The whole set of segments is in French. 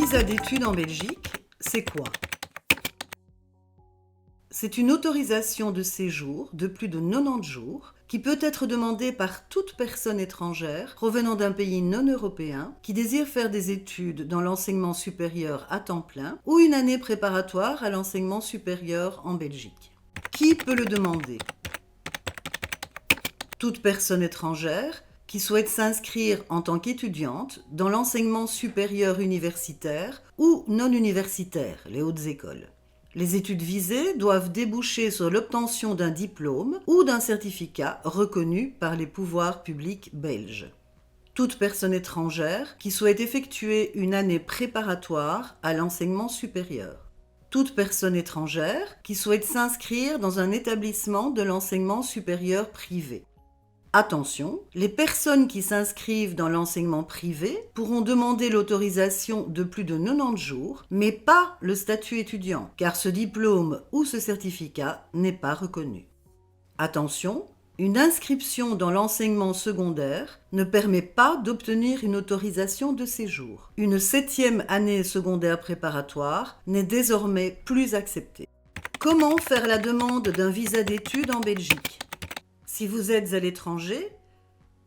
visa d'études en Belgique, c'est quoi? C'est une autorisation de séjour de plus de 90 jours qui peut être demandée par toute personne étrangère provenant d'un pays non européen qui désire faire des études dans l'enseignement supérieur à temps plein ou une année préparatoire à l'enseignement supérieur en Belgique. Qui peut le demander? Toute personne étrangère qui souhaite s'inscrire en tant qu'étudiante dans l'enseignement supérieur universitaire ou non universitaire, les hautes écoles. Les études visées doivent déboucher sur l'obtention d'un diplôme ou d'un certificat reconnu par les pouvoirs publics belges. Toute personne étrangère qui souhaite effectuer une année préparatoire à l'enseignement supérieur. Toute personne étrangère qui souhaite s'inscrire dans un établissement de l'enseignement supérieur privé. Attention, les personnes qui s'inscrivent dans l'enseignement privé pourront demander l'autorisation de plus de 90 jours, mais pas le statut étudiant, car ce diplôme ou ce certificat n'est pas reconnu. Attention, une inscription dans l'enseignement secondaire ne permet pas d'obtenir une autorisation de séjour. Une 7e année secondaire préparatoire n'est désormais plus acceptée. Comment faire la demande d'un visa d'études en Belgique ? Si vous êtes à l'étranger,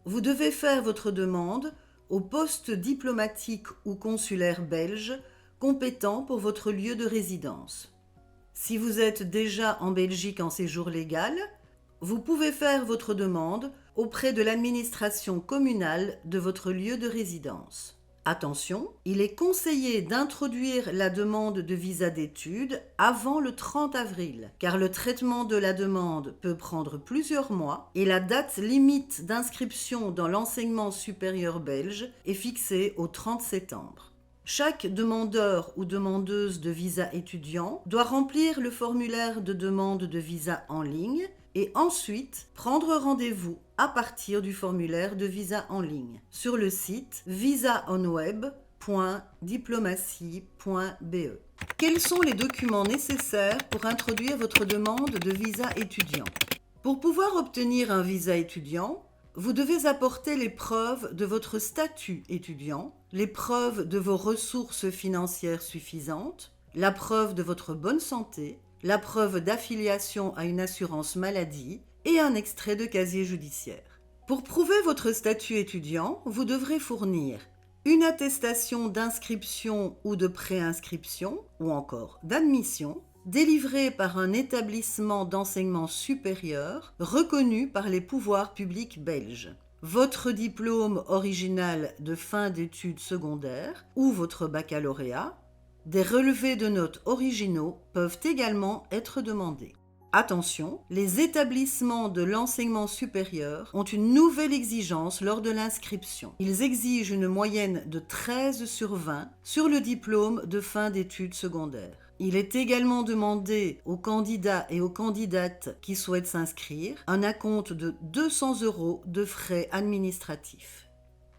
vous devez faire votre demande au poste diplomatique ou consulaire belge compétent pour votre lieu de résidence. Si vous êtes déjà en Belgique en séjour légal, vous pouvez faire votre demande auprès de l'administration communale de votre lieu de résidence. Attention, il est conseillé d'introduire la demande de visa d'études avant le 30 avril, car le traitement de la demande peut prendre plusieurs mois et la date limite d'inscription dans l'enseignement supérieur belge est fixée au 30 septembre. Chaque demandeur ou demandeuse de visa étudiant doit remplir le formulaire de demande de visa en ligne et ensuite prendre rendez-vous à partir du formulaire de visa en ligne sur le site visaonweb.diplomatie.be. Quels sont les documents nécessaires pour introduire votre demande de visa étudiant? Pour pouvoir obtenir un visa étudiant, vous devez apporter les preuves de votre statut étudiant, les preuves de vos ressources financières suffisantes, la preuve de votre bonne santé, la preuve d'affiliation à une assurance maladie et un extrait de casier judiciaire. Pour prouver votre statut étudiant, vous devrez fournir une attestation d'inscription ou de préinscription, ou encore d'admission, délivrée par un établissement d'enseignement supérieur reconnu par les pouvoirs publics belges. Votre diplôme original de fin d'études secondaires ou votre baccalauréat. Des relevés de notes originaux peuvent également être demandés. Attention, les établissements de l'enseignement supérieur ont une nouvelle exigence lors de l'inscription. Ils exigent une moyenne de 13 sur 20 sur le diplôme de fin d'études secondaires. Il est également demandé aux candidats et aux candidates qui souhaitent s'inscrire un acompte de 200 € de frais administratifs.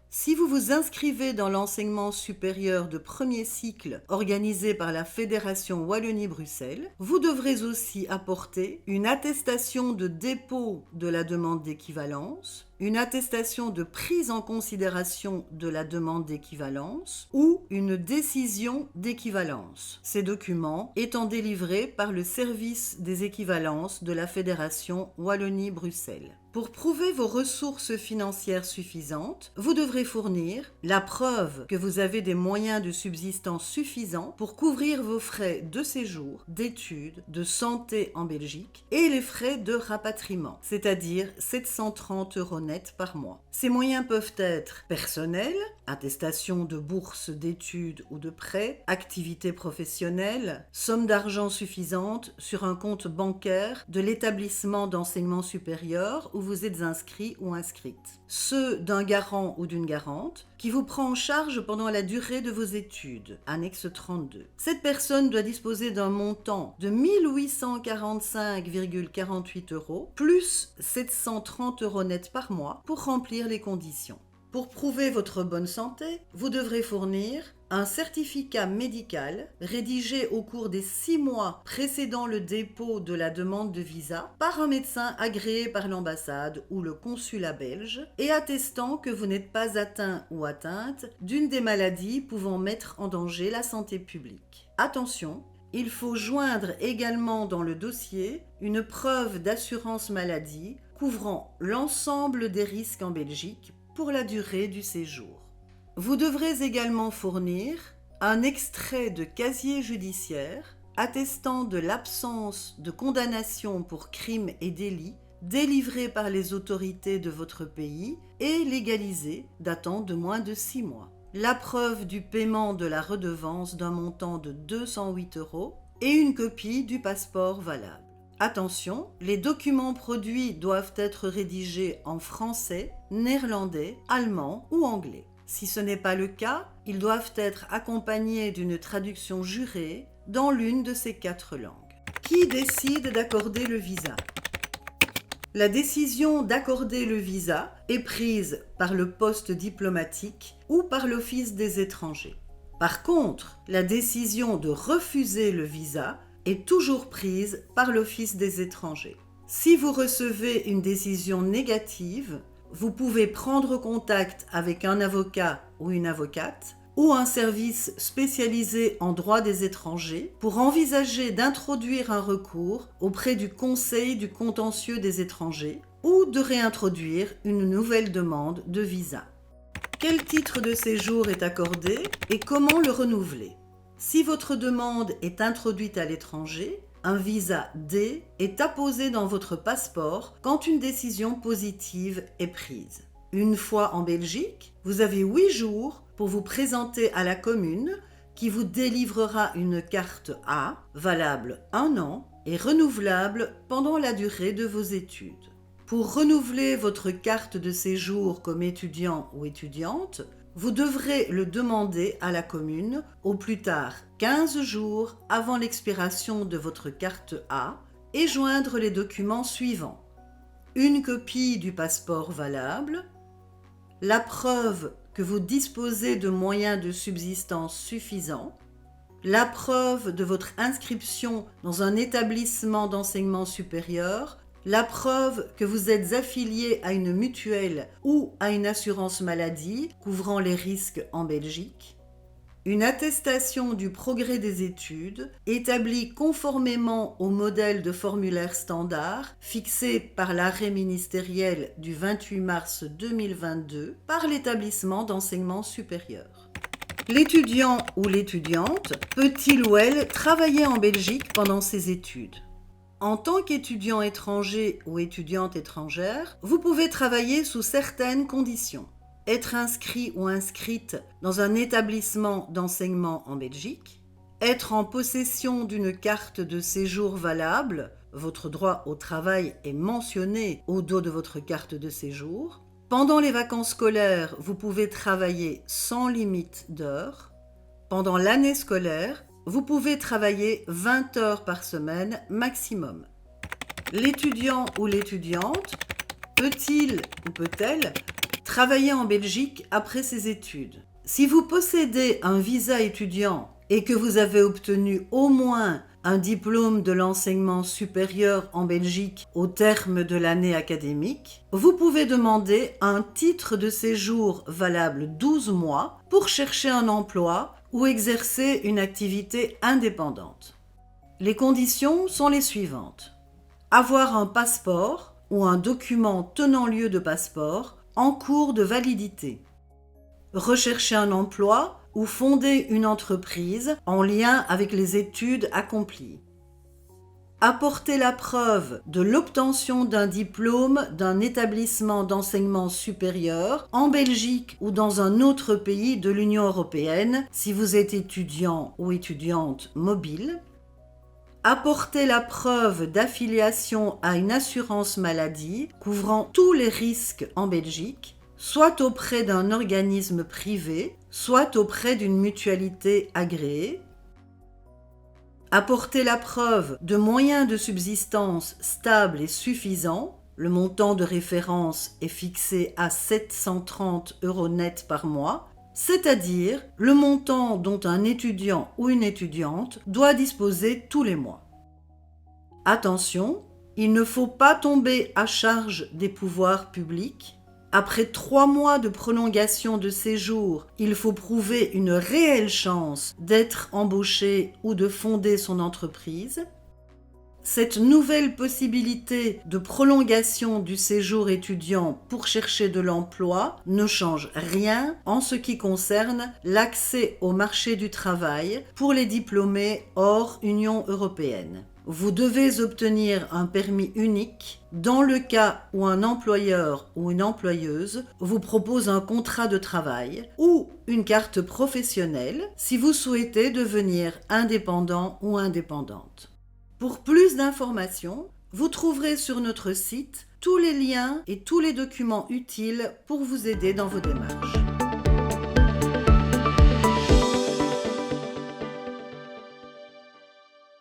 Si vous vous inscrivez dans l'enseignement supérieur de premier cycle organisé par la Fédération Wallonie-Bruxelles, vous devrez aussi apporter une attestation de dépôt de la demande d'équivalence, une attestation de prise en considération de la demande d'équivalence ou une décision d'équivalence. Ces documents étant délivrés par le service des équivalences de la Fédération Wallonie-Bruxelles. Pour prouver vos ressources financières suffisantes, vous devrez fournir la preuve que vous avez des moyens de subsistance suffisants pour couvrir vos frais de séjour, d'études, de santé en Belgique et les frais de rapatriement, c'est-à-dire 730 € net par mois. Ces moyens peuvent être personnels, attestation de bourse d'études ou de prêt, activité professionnelle, somme d'argent suffisante sur un compte bancaire de l'établissement d'enseignement supérieur où vous êtes inscrit ou inscrite. Ceux d'un garant ou d'une garante qui vous prend en charge pendant la durée de vos études, annexe 32. Cette personne doit disposer d'un montant de 1845,48 € plus 730 € net par mois pour remplir les conditions. Pour prouver votre bonne santé, vous devrez fournir un certificat médical rédigé au cours des 6 mois précédant le dépôt de la demande de visa par un médecin agréé par l'ambassade ou le consulat belge et attestant que vous n'êtes pas atteint ou atteinte d'une des maladies pouvant mettre en danger la santé publique. Attention, il faut joindre également dans le dossier une preuve d'assurance maladie couvrant l'ensemble des risques en Belgique pour la durée du séjour. Vous devrez également fournir un extrait de casier judiciaire attestant de l'absence de condamnation pour crimes et délits délivré par les autorités de votre pays et légalisé datant de moins de 6 mois. La preuve du paiement de la redevance d'un montant de 208 € et une copie du passeport valable. Attention, les documents produits doivent être rédigés en français, néerlandais, allemand ou anglais. Si ce n'est pas le cas, ils doivent être accompagnés d'une traduction jurée dans l'une de ces 4 langues. Qui décide d'accorder le visa ? La décision d'accorder le visa est prise par le poste diplomatique ou par l'Office des étrangers. Par contre, la décision de refuser le visa est toujours prise par l'Office des étrangers. Si vous recevez une décision négative, vous pouvez prendre contact avec un avocat ou une avocate ou un service spécialisé en droit des étrangers pour envisager d'introduire un recours auprès du Conseil du contentieux des étrangers ou de réintroduire une nouvelle demande de visa. Quel titre de séjour est accordé et comment le renouveler ? Si votre demande est introduite à l'étranger, un visa D est apposé dans votre passeport quand une décision positive est prise. Une fois en Belgique, vous avez 8 jours pour vous présenter à la commune qui vous délivrera une carte A, valable 1 an et renouvelable pendant la durée de vos études. Pour renouveler votre carte de séjour comme étudiant ou étudiante, vous devrez le demander à la commune au plus tard 15 jours avant l'expiration de votre carte A et joindre les documents suivants. Une copie du passeport valable, la preuve que vous disposez de moyens de subsistance suffisants, la preuve de votre inscription dans un établissement d'enseignement supérieur, la preuve que vous êtes affilié à une mutuelle ou à une assurance maladie couvrant les risques en Belgique, une attestation du progrès des études établie conformément au modèle de formulaire standard fixé par l'arrêt ministériel du 28 mars 2022 par l'établissement d'enseignement supérieur. L'étudiant ou l'étudiante peut-il ou elle travailler en Belgique pendant ses études ? En tant qu'étudiant étranger ou étudiante étrangère, vous pouvez travailler sous certaines conditions. Être inscrit ou inscrite dans un établissement d'enseignement en Belgique, être en possession d'une carte de séjour valable, votre droit au travail est mentionné au dos de votre carte de séjour. Pendant les vacances scolaires, vous pouvez travailler sans limite d'heures. Pendant l'année scolaire, vous pouvez travailler 20 heures par semaine maximum. L'étudiant ou l'étudiante peut-il ou peut-elle travailler en Belgique après ses études ? Si vous possédez un visa étudiant et que vous avez obtenu au moins un diplôme de l'enseignement supérieur en Belgique au terme de l'année académique, vous pouvez demander un titre de séjour valable 12 mois pour chercher un emploi ou exercer une activité indépendante. Les conditions sont les suivantes. Avoir un passeport ou un document tenant lieu de passeport en cours de validité. Rechercher un emploi ou fonder une entreprise en lien avec les études accomplies. Apporter la preuve de l'obtention d'un diplôme d'un établissement d'enseignement supérieur en Belgique ou dans un autre pays de l'Union européenne si vous êtes étudiant ou étudiante mobile. Apporter la preuve d'affiliation à une assurance maladie couvrant tous les risques en Belgique, soit auprès d'un organisme privé, soit auprès d'une mutualité agréée. Apporter la preuve de moyens de subsistance stables et suffisants, Le montant de référence est fixé à 730 € net par mois, c'est-à-dire le montant dont un étudiant ou une étudiante doit disposer tous les mois. Attention, il ne faut pas tomber à charge des pouvoirs publics. Après 3 mois de prolongation de séjour, il faut prouver une réelle chance d'être embauché ou de fonder son entreprise. Cette nouvelle possibilité de prolongation du séjour étudiant pour chercher de l'emploi ne change rien en ce qui concerne l'accès au marché du travail pour les diplômés hors Union européenne. Vous devez obtenir un permis unique dans le cas où un employeur ou une employeuse vous propose un contrat de travail ou une carte professionnelle si vous souhaitez devenir indépendant ou indépendante. Pour plus d'informations, vous trouverez sur notre site tous les liens et tous les documents utiles pour vous aider dans vos démarches.